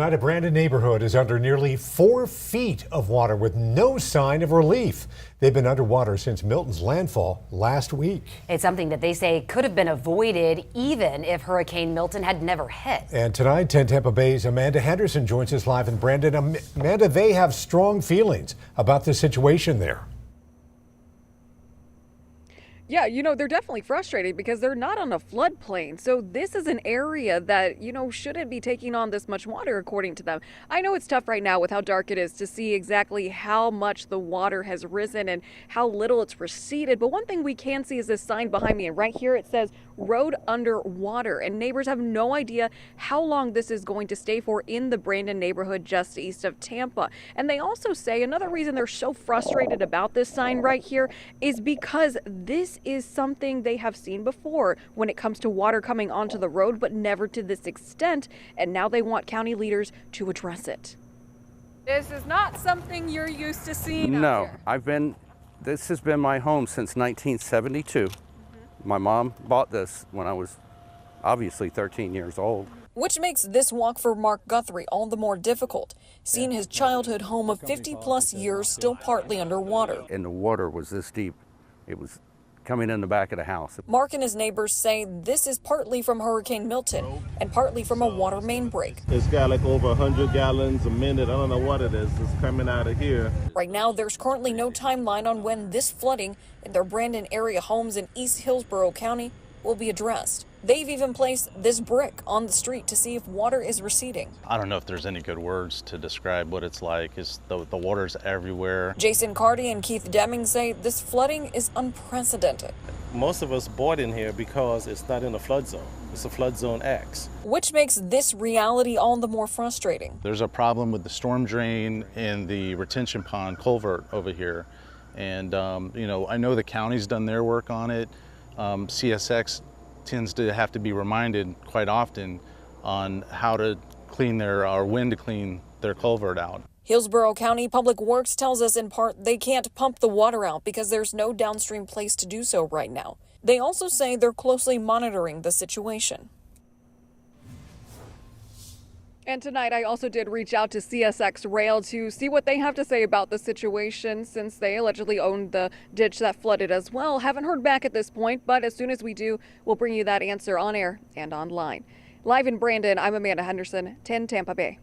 A Brandon neighborhood is under nearly 4 feet of water with no sign of relief. They've been underwater since Milton's landfall last week. It's something that they say could have been avoided even if Hurricane Milton had never hit. And tonight, 10 Tampa Bay's Amanda Henderson joins us live in Brandon. Amanda, they have strong feelings about the situation there. Yeah, they're definitely frustrated because they're not on a floodplain. So this is an area that, shouldn't be taking on this much water, according to them. I know it's tough right now with how dark it is to see exactly how much the water has risen and how little it's receded. But one thing we can see is this sign behind me. And right here it says road underwater. And neighbors have no idea how long this is going to stay for in the Brandon neighborhood just east of Tampa. And they also say another reason they're so frustrated about this sign right here is because this is something they have seen before when it comes to water coming onto the road, but never to this extent. And now they want county leaders to address it. This is not something you're used to seeing No, out here. This has been my home since 1972. My mom bought this when I was obviously 13 years old. Which makes this walk for Mark Guthrie all the more difficult, seeing his childhood home of 50-plus years still partly underwater. And the water was this deep. It was coming in the back of the house. Mark and his neighbors say this is partly from Hurricane Milton and partly from a water main break. It's got like over 100 gallons a minute. I don't know what it is. It's coming out of here. Right now, there's currently no timeline on when this flooding in their Brandon area homes in East Hillsborough County will be addressed. They've even placed this brick on the street to see if water is receding. I don't know if there's any good words to describe what it's like. The water's everywhere. Jason Carty and Keith Deming say this flooding is unprecedented. Most of us bought in here because it's not in a flood zone. It's a flood zone X. Which makes this reality all the more frustrating. There's a problem with the storm drain and the retention pond culvert over here. And, I know the county's done their work on it. CSX tends to have to be reminded quite often on how to clean or when to clean their culvert out. Hillsborough County Public Works tells us in part they can't pump the water out because there's no downstream place to do so right now. They also say they're closely monitoring the situation. And tonight, I also did reach out to CSX Rail to see what they have to say about the situation, since they allegedly owned the ditch that flooded as well. Haven't heard back at this point, but as soon as we do, we'll bring you that answer on air and online. Live in Brandon, I'm Amanda Henderson, 10 Tampa Bay.